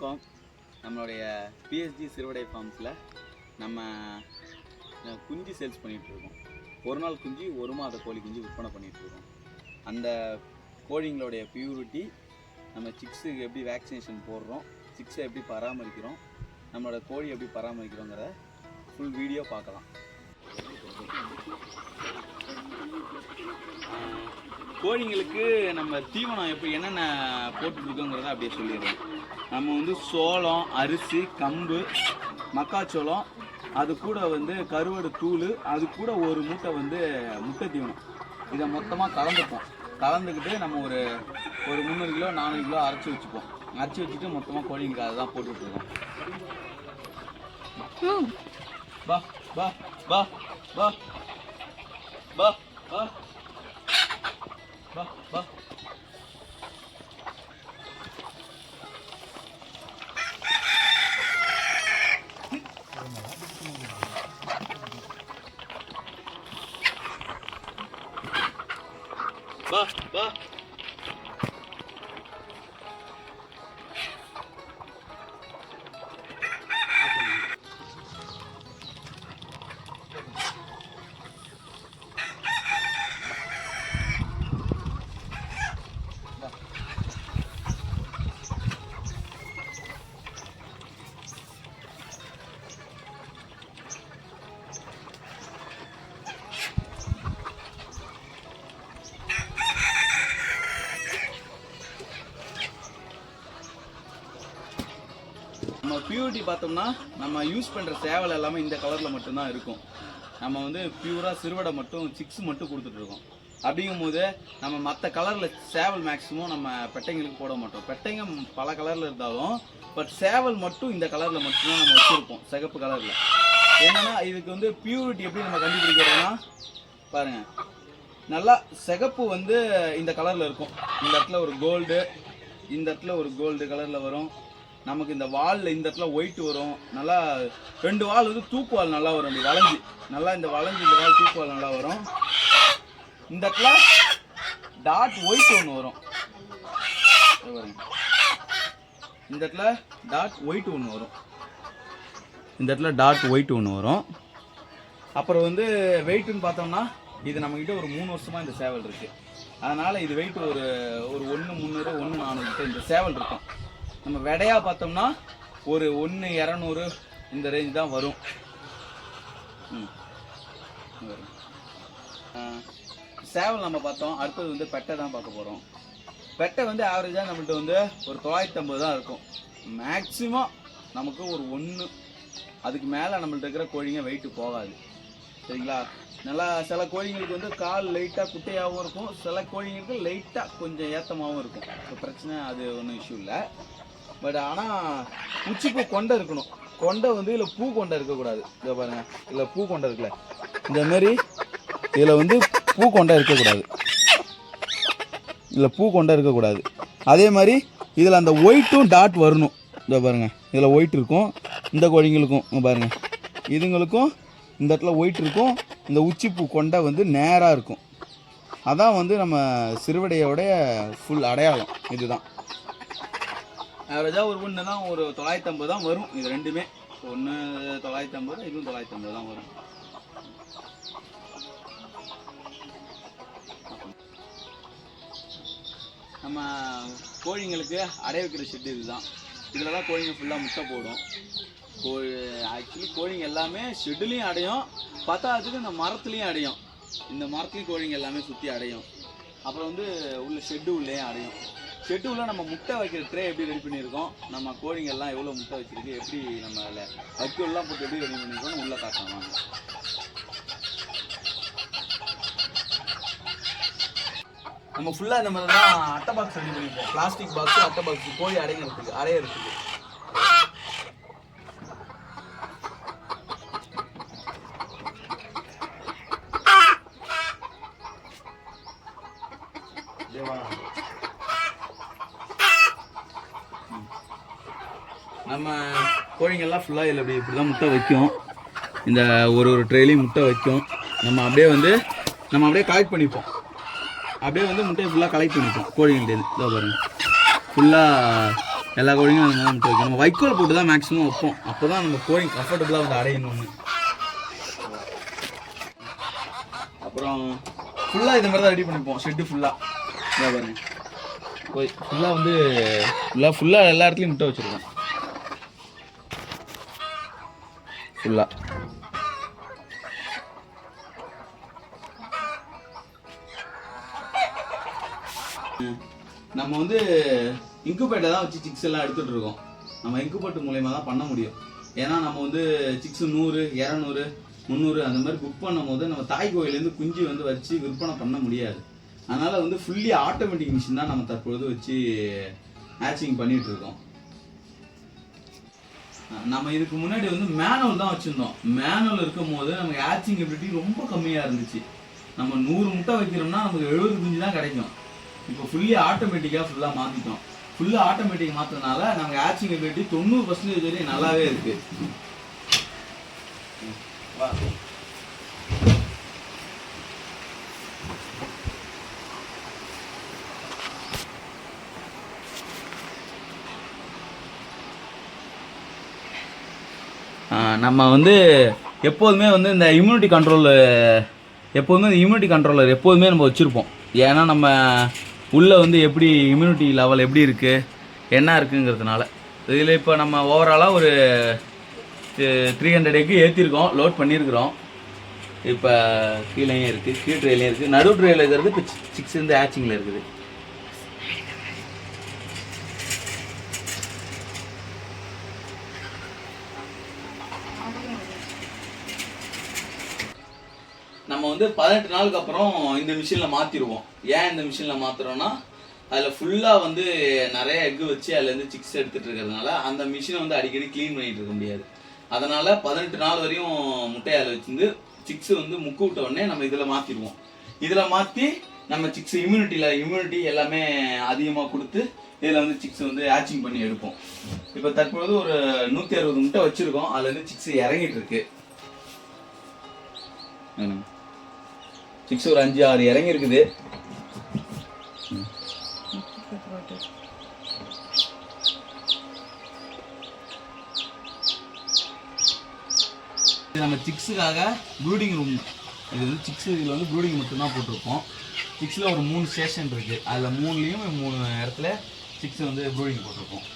வணக்கம். நம்மளுடைய பிஎஸ்ஜி சிறுவடை ஃபார்ம்ஸில் நம்ம குஞ்சு சேல்ஸ் பண்ணிகிட்ருக்கோம். ஒரு நாள் குஞ்சு, ஒரு மாத கோழி குஞ்சு விற்பனை பண்ணிகிட்ருக்கோம். அந்த கோழிங்களுடைய பியூரிட்டி, நம்ம சிக்ஸுக்கு எப்படி வேக்சினேஷன் போடுறோம், சிக்ஸை எப்படி பராமரிக்கிறோம், நம்மளோட கோழி எப்படி பராமரிக்கிறோங்கிற ஃபுல் வீடியோ பார்க்கலாம். கோழிங்களுக்கு நம்ம தீவனம் எப்படி என்னென்ன போட்டுருக்கோங்கிறத அப்படியே சொல்லிடுறோம். நம்ம வந்து சோளம், அரிசி, கம்பு, மக்காச்சோளம், அது கூட வந்து கருவாடு தூள், அது கூட ஒரு மூட்டை வந்து முட்டை தீவனம், இதை மொத்தமாக கலந்துப்போம். கலந்துக்கிட்டு நம்ம ஒரு 300 கிலோ 400 கிலோ அரைச்சி வச்சுப்போம். அரைச்சி வச்சுட்டு மொத்தமாக கோழிங்களுக்கு அதை தான் போட்டுட்ருக்கோம். பா பா பா பா பா பா பா பா பா பா நம்ம பியூரிட்டி பார்த்தோம்னா, நம்ம யூஸ் பண்ணுற சேவல் எல்லாமே இந்த கலரில் மட்டும்தான் இருக்கும். நம்ம வந்து பியூராக சிறுவடை மட்டும், சிக்ஸ் மட்டும் கொடுத்துட்ருக்கோம். அப்படிங்கும்போது நம்ம மற்ற கலரில் சேவல் மேக்ஸிமம் நம்ம பெட்டைங்களுக்கு போட மாட்டோம். பெட்டைங்க பல கலரில் இருந்தாலும் பட் சேவல் மட்டும் இந்த கலரில் மட்டும்தான் நம்ம வச்சுருப்போம், சிகப்பு கலரில். என்னென்னா இதுக்கு வந்து பியூரிட்டி எப்படி நம்ம கண்டுபிடிக்கிறோன்னா பாருங்கள், நல்லா சிகப்பு வந்து இந்த கலரில் இருக்கும். இந்த இடத்துல ஒரு கோல்டு, இந்த இடத்துல ஒரு கோல்டு கலரில் வரும். நமக்கு இந்த வாலில் இந்த இடத்துல ஒயிட் வரும். நல்லா 2 வால் வந்து தூக்குவால் நல்லா வரும். அப்படி வளைஞ்சி நல்லா இந்த வால் தூக்குவால் நல்லா வரும். இந்த இடத்துல டாட் ஒயிட் ஒன்று வரும். இந்த இடத்துல டாட் ஒயிட் ஒன்று வரும். இந்த இடத்துல டாட் ஒயிட் ஒன்று வரும். அப்புறம் வந்து வெயிட்டுன்னு பார்த்தோம்னா, இது நம்மக்கிட்ட ஒரு 3 வருஷமாக இந்த சேவல் இருக்குது. அதனால் இது வெயிட் ஒரு 1 300 1 400 இந்த சேவல் இருக்கும். நம்ம விடையாக பார்த்தோம்னா ஒரு 1 200 இந்த ரேஞ்ச் தான் வரும். சேவல் நம்ம பார்த்தோம். அடுத்தது வந்து பெட்டை தான் பார்க்க போகிறோம். பெட்டை வந்து ஆவரேஜாக நம்மள்கிட்ட வந்து ஒரு 950 தான் இருக்கும். மேக்ஸிமம் நமக்கு ஒரு 1 அதுக்கு மேலே நம்மள்ட்ட இருக்கிற கோழிங்க வெயிட்டு போகாது. சரிங்களா? நல்லா சில கோழிங்களுக்கு வந்து கால் லைட்டாக குட்டையாகவும் இருக்கும், சில கோழிங்களுக்கு லைட்டாக கொஞ்சம் ஏற்றமாகவும் இருக்கும். இப்போ பிரச்சனை அது ஒன்றும் இஷ்யூ இல்லை. பட் ஆனால் உச்சிப்பூ கொண்டை இருக்கணும். கொண்டை வந்து இதில் பூ கொண்டை இருக்கக்கூடாது. இதை பாருங்கள், இதில் பூ கொண்டை இருக்குல்ல, இந்தமாரி இதில் வந்து பூ கொண்டை இருக்கக்கூடாது. இதில் பூ கொண்டை இருக்கக்கூடாது. அதே மாதிரி இதில் அந்த ஒயிட்டும் டாட் வரணும். இதை பாருங்கள், இதில் ஒயிட் இருக்கும். இந்த கோழிங்களுக்கும் பாருங்கள், இதுங்களுக்கும் இந்த இடத்துல ஒயிட் இருக்கும். இந்த உச்சிப்பூ கொண்டை வந்து நேராக இருக்கும். அதான் வந்து நம்ம சிறுவடையோடைய ஃபுல் அடையாளம். இதுதான் ஆவரேஜாக ஒரு 1 தான், ஒரு 950 தான் வரும். இது ரெண்டுமே ஒன்று 950, இதுவும் 950 தான் வரும். நம்ம கோழிங்களுக்கு அடைய வைக்கிற ஷெட்டு இதுதான். இதில் தான் கோழிங்க ஃபுல்லாக முட்டை போடும். ஆக்சுவலி கோழிங்க எல்லாமே ஷெட்டுலேயும் அடையும், பத்தாததுக்கு இந்த மரத்துலேயும் அடையும். இந்த மரத்துலேயும் கோழிங்க எல்லாமே சுற்றி அடையும். அப்புறம் வந்து உள்ள ஷெட்டு உள்ளேயும் அடையும். ஷெட்டு உள்ள நம்ம முட்டை வைக்கிற ட்ரே எப்படி ரெடி பண்ணியிருக்கோம், நம்ம கோழிங்கெல்லாம் எவ்வளோ முட்டை வச்சுருக்கு, எப்படி நம்ம அதில் வைக்கோல்லாம் போட்டு எப்படி ரெடி பண்ணியிருக்கோம்னு உள்ளே காட்டலாம். நம்ம ஃபுல்லாக இந்த மாதிரி தான் அட்டை பாக்ஸ் ரெடி பண்ணியிருப்போம். பிளாஸ்டிக் பாக்ஸு, அட்டை பாக்ஸு, கோழி அடையிறதுக்கு. நம்ம கோழிங்கெல்லாம் ஃபுல்லாக இதில் இப்படி தான் முட்டை வைக்கும். இந்த ஒரு ட்ரேலையும் முட்டை வைக்கும். நம்ம அப்படியே கலெக்ட் பண்ணிப்போம். அப்படியே வந்து முட்டையை ஃபுல்லாக கலெக்ட் பண்ணிப்போம் கோழிங்கள்டேருந்து. இதோ பாருங்கள், ஃபுல்லாக எல்லா கோழியும் அந்த மாதிரி முட்டை வைக்கும். நம்ம வைக்கோல் போட்டு தான் மேக்ஸிமம் வைப்போம். அப்போ தான் நம்ம கோழி கம்ஃபர்டபுளாக வந்து அடையணும்னு. அப்புறம் ஃபுல்லாக இது மாதிரி தான் ரெடி பண்ணிப்போம். ஷெட்டு ஃபுல்லாக பாருங்க, ஃபுல்லாக வந்து ஃபுல்லாக எல்லா இடத்துலையும் முட்டை வச்சுருக்கோம். ஃபுல்லாக நம்ம வந்து இன்குபேட்டர் தான் வச்சு சிக்ஸ் எல்லாம் எடுத்துகிட்டு இருக்கோம். நம்ம இன்குபேட்டர் மூலயமா தான் பண்ண முடியும். ஏன்னா நம்ம வந்து சிக்ஸ் 100, 200, 300 அந்த மாதிரி புக் பண்ணும் போது நம்ம தாய் கோயிலேருந்து குஞ்சு வந்து வச்சு விற்பனை பண்ண முடியாது. அதனால் வந்து ஃபுல்லி ஆட்டோமேட்டிக் மிஷின் தான் நம்ம தற்பொழுது வச்சு ஹேச்சிங் பண்ணிகிட்டு இருக்கோம். நம்ம இதுக்கு முன்னாடி வந்து மேனுவல் தான் வச்சுருந்தோம். மேனுவல் இருக்கும் போது நமக்கு ஹேச்சிங் எபிலிட்டி ரொம்ப கம்மியாக இருந்துச்சு. நம்ம 100 முட்டை வைக்கிறோம்னா நமக்கு 70 குஞ்சு தான் கிடைக்கும். இப்போ ஃபுல்லி ஆட்டோமேட்டிக்காக ஃபுல்லாக மாற்றிட்டோம். ஃபுல்லாக ஆட்டோமேட்டிக் மாற்றினால நமக்கு ஹேச்சிங் எபிலிட்டி 90% வரையும் நல்லாவே இருக்குது. நம்ம வந்து எப்போதுமே வந்து இந்த இம்யூனிட்டி கண்ட்ரோலர் எப்போதுமே நம்ம வச்சுருப்போம். ஏன்னா நம்ம உள்ளே வந்து எப்படி இம்யூனிட்டி லெவல் எப்படி இருக்குது என்ன இருக்குங்கிறதுனால. இதில் இப்போ நம்ம ஓவராலாக ஒரு 300 எக்கு ஏற்றிருக்கோம், லோட் பண்ணியிருக்கிறோம். இப்போ கீழேயும் இருக்குது, கீழ் ட்ரெயிலையும் இருக்குது, நடு ட்ரெயில் இருக்கிறது இப்போ சிக்ஸ் வந்து ஹேச்சிங்கில் இருக்குது. நம்ம வந்து 18 நாளுக்கு அப்புறம் இந்த மிஷினில் மாற்றிடுவோம். ஏன் இந்த மிஷினில் மாற்றுறோன்னா அதில் ஃபுல்லாக வந்து நிறைய எக்கு வச்சு அதுலேருந்து சிக்ஸ் எடுத்துகிட்டு இருக்கிறதுனால அந்த மிஷினை வந்து அடிக்கடி க்ளீன் பண்ணிகிட்டு இருக்க முடியாது. அதனால் 18 நாள் வரையும் முட்டையால் வச்சுருந்து சிக்ஸ் வந்து முக்கு விட்ட உடனே நம்ம இதில் மாற்றிடுவோம். இதில் மாற்றி நம்ம சிக்ஸ் இம்யூனிட்டி எல்லாமே அதிகமாக கொடுத்து இதில் வந்து சிக்ஸ் வந்து ஹேச்சிங் பண்ணி எடுப்போம். இப்போ தற்பொழுது ஒரு 160 முட்டை வச்சுருக்கோம். அதுலேருந்து சிக்ஸ் இறங்கிட்டு இருக்கு. சிக்ஸ் ஒரு 5-6 இறங்கி இருக்குது. நம்ம சிக்ஸுக்காக ப்ரூடிங் ரூம், இது வந்து சிக்ஸ் இதில் வந்து ப்ரூடிங் மட்டும்தான் போட்டிருப்போம். சிக்ஸில் ஒரு 3 ஸ்டேஷன் இருக்குது. அதில் 3லேயும் 3 இடத்துல சிக்ஸ் வந்து ப்ரூடிங் போட்டிருப்போம்.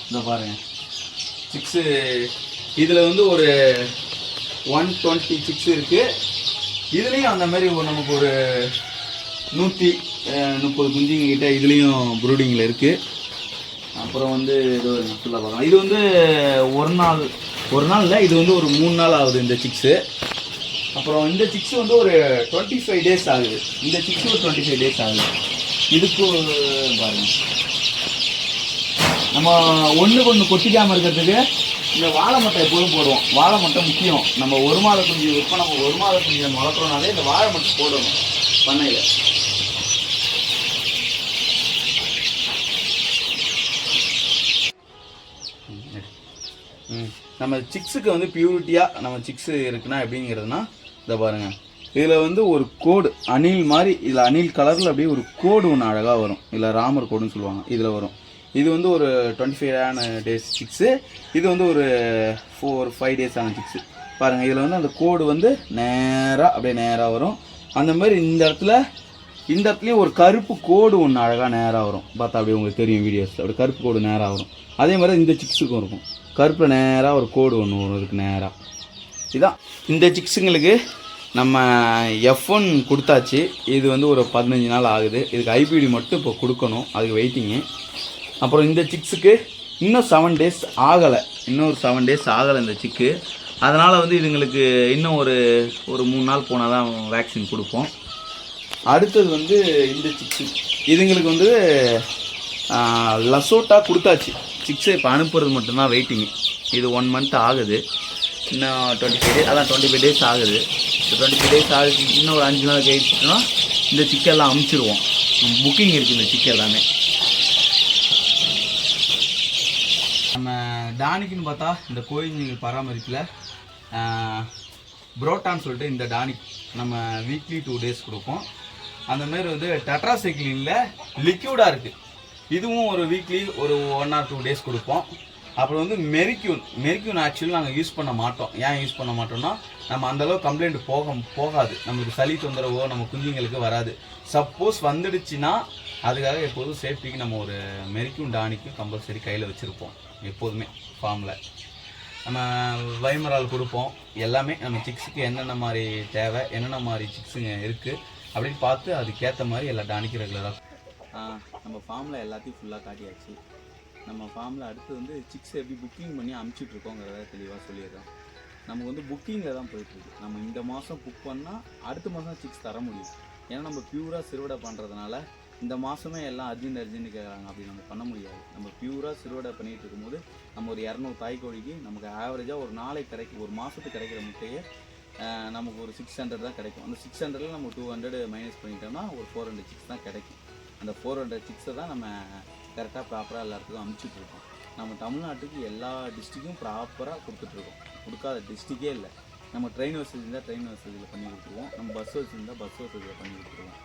இந்த பாருங்க, சிக்ஸு இதில் வந்து ஒரு 120 சிக்ஸ் இருக்குது. இதுலேயும் அந்த மாதிரி நமக்கு ஒரு 130 குஞ்சுங்க கிட்ட இதுலேயும் ப்ரூடிங்கில் இருக்குது. அப்புறம் வந்து இது ஃபுல்லாக பார்க்கலாம். இது வந்து ஒரு நாள் இல்லை, இது வந்து ஒரு 3 நாள் ஆகுது இந்த சிக்ஸு. அப்புறம் இந்த சிக்ஸ் வந்து ஒரு 25 டேஸ் ஆகுது. இந்த சிக்ஸ் ஒரு 25 டேஸ் ஆகுது. இதுக்கு பாருங்கள், நம்ம ஒன்றுக்கு ஒன்று கொட்டிக்காமல் இருக்கிறதுக்கு இந்த வாழை மட்டை எப்போதும் போடுவோம். வாழை மட்டை முக்கியம். நம்ம 1 மாத குஞ்சு இப்போ நம்ம 1 மாத குஞ்சு நம்ம வளர்க்குறோனாலே இந்த வாழை மட்டை போடணும் பண்ணையில். நம்ம சிக்ஸுக்கு வந்து பியூரிட்டியாக நம்ம சிக்ஸு இருக்குன்னா எப்படிங்கிறதுனா இதை பாருங்கள், இதில் வந்து ஒரு கோடு அணில் மாதிரி, இதில் அணில் கலரில் அப்படியே ஒரு கோடு ஒன்று அழகாக வரும். இதில் ராமர் கோடுன்னு சொல்லுவாங்க, இதில் வரும். இது வந்து ஒரு 25 டேஸ் சிக்ஸு. இது வந்து ஒரு 4-5 டேஸ் ஆன சிக்ஸு. பாருங்கள், இதில் வந்து அந்த கோடு வந்து நேராக வரும். அந்த மாதிரி இந்த இடத்துலையும் ஒரு கருப்பு கோடு ஒன்று அழகாக நேராக வரும். பார்த்தா அப்படியே உங்களுக்கு தெரியும் வீடியோஸில், அப்படி கருப்பு கோடு நேராக வரும். அதே மாதிரி இந்த சிக்ஸுக்கும் இருக்கும், கருப்பில் நேராக ஒரு கோடு ஒன்று வரும் இதுக்கு நேராக. இதுதான் இந்த சிக்ஸுங்களுக்கு நம்ம F1 கொடுத்தாச்சு. இது வந்து ஒரு 15 நாள் ஆகுது. இதுக்கு ஐபிடி மட்டும் இப்போ கொடுக்கணும், அதுக்கு வெயிட்டிங்கு. அப்புறம் இந்த சிக்ஸுக்கு இன்னும் 7 டேஸ் ஆகலை, இன்னொரு 7 டேஸ் ஆகலை இந்த சிக்கு. அதனால் வந்து இதுங்களுக்கு இன்னும் ஒரு 3 நாள் போனால் தான் வேக்சின் கொடுப்போம். அடுத்தது வந்து இந்த சிக்ஸு, இதுங்களுக்கு வந்து லசோட்டா கொடுத்தாச்சு. சிக்ஸை இப்போ அனுப்புறது மட்டும்தான் வெயிட்டிங்கு. இது 1 மந்த் ஆகுது. இன்னும் 25 டேஸ், அதான் 25 டேஸ் ஆகுது. இந்த 25 டேஸ் ஆகுது. இன்னும் ஒரு 5 நாள் கழிச்சுன்னா இந்த சிக்கெல்லாம் அமுச்சிடுவோம். புக்கிங் இருக்குது இந்த சிக்கு எல்லாமே. நம்ம டானிக்குன்னு பார்த்தா இந்த கோழிகள் பராமரிப்பில் புரோட்டான்னு சொல்லிட்டு இந்த டானிக் நம்ம வீக்லி 2 டேஸ் கொடுப்போம். அந்த மாதிரி வந்து டெட்ராசைக்ளினில் லிக்யூடாக இருக்குது. இதுவும் ஒரு வீக்லி ஒரு 1 or 2 days கொடுப்போம். அப்புறம் வந்து மெரிக்யூன் ஆக்சுவலி நாங்கள் யூஸ் பண்ண மாட்டோம். ஏன் யூஸ் பண்ண மாட்டோம்னா நம்ம அந்தளவு கம்ப்ளைண்ட் போகாது, நம்மளுக்கு சளி தொந்தரவோ நம்ம குஞ்சுங்களுக்கு வராது. சப்போஸ் வந்துடுச்சுன்னா அதுக்காக எப்போதும் சேஃப்டிக்கு நம்ம ஒரு மெரிக்யூன் டானிக்கும் கம்பல்சரி கையில் வச்சுருப்போம் எப்போதுமே. ஃபார்மில் நம்ம வைமரால் கொடுப்போம். எல்லாமே நம்ம சிக்ஸுக்கு என்னென்ன மாதிரி தேவை, என்னென்ன மாதிரி சிக்ஸுங்க இருக்குது அப்படின்னு பார்த்து அதுக்கேற்ற மாதிரி எல்லா டானிக்கும் ரெகுலராக. நம்ம ஃபார்மில் எல்லாத்தையும் ஃபுல்லாக காட்டியாச்சு. நம்ம ஃபார்மில் அடுத்து வந்து சிக்ஸ் எப்படி புக்கிங் பண்ணி அனுப்பிச்சிட்ருக்கோங்கிறத தெளிவாக சொல்லிடுறோம். நமக்கு வந்து புக்கிங்கில் தான் போயிட்டுருக்கு. நம்ம இந்த மாதம் புக் பண்ணால் அடுத்த மாதம் சிக்ஸ் தர முடியும். ஏன்னா நம்ம பியூராக சிறுவடை பண்ணுறதுனால இந்த மாதமே எல்லாம் அர்ஜென்ட் கேட்குறாங்க, அப்படி நம்ம பண்ண முடியாது. நம்ம பியூராக சிறுவடை பண்ணிகிட்டு இருக்கும்போது நம்ம ஒரு 200 தாய்க்கோழிக்கு நமக்கு ஆவரேஜாக ஒரு நாளைக்கு கிடைக்கும், ஒரு மாதத்துக்கு கிடைக்கிற முட்டையே நமக்கு ஒரு 600 தான் கிடைக்கும். அந்த 600ல் நம்ம 200 மைனஸ் பண்ணிட்டோம்னா ஒரு 400 சிக்ஸ் தான் கிடைக்கும். அந்த 400 சிக்ஸை தான் நம்ம கரெக்டாக ப்ராப்பராக எல்லா இடத்துக்கும் அனுப்பிச்சிட்ருக்கோம். நம்ம தமிழ்நாட்டுக்கு எல்லா டிஸ்ட்ரிக்கும் ப்ராப்பராக கொடுத்துட்ருக்கோம். கொடுக்காத டிஸ்ட்ரிக்கே இல்லை. நம்ம ட்ரெயின் வசதி இருந்தால் ட்ரெயின் வசதியில் பண்ணி கொடுத்துருவோம், நம்ம பஸ் வசதி இருந்தால் பஸ் வசதியில் பண்ணி கொடுத்துருவோம்.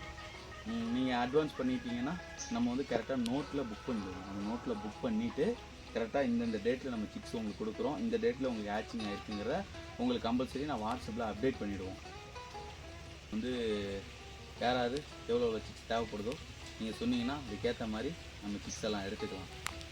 நீங்கள் அட்வான்ஸ் பண்ணிட்டீங்கன்னா நம்ம வந்து கரெக்டாக நோட்டில் புக் பண்ணிடுவோம். அந்த நோட்டில் புக் பண்ணிவிட்டு கரெக்டாக இந்தந்த டேட்டில் நம்ம சிக்ஸ் உங்களுக்கு கொடுக்குறோம், இந்த டேட்டில் உங்களுக்கு ஹேச்சிங் ஆகிருக்குங்கிறத உங்களுக்கு கம்பல்சரி நான் வாட்ஸ்அப்பில் அப்டேட் பண்ணிவிடுவோம். வந்து யாராவது எவ்வளோ சிக்ஸ் தேவைப்படுதோ நீங்கள் சொன்னீங்கன்னா அதுக்கேற்ற மாதிரி நம்ம சிக்ஸ் எல்லாம் எடுத்துக்கலாம்.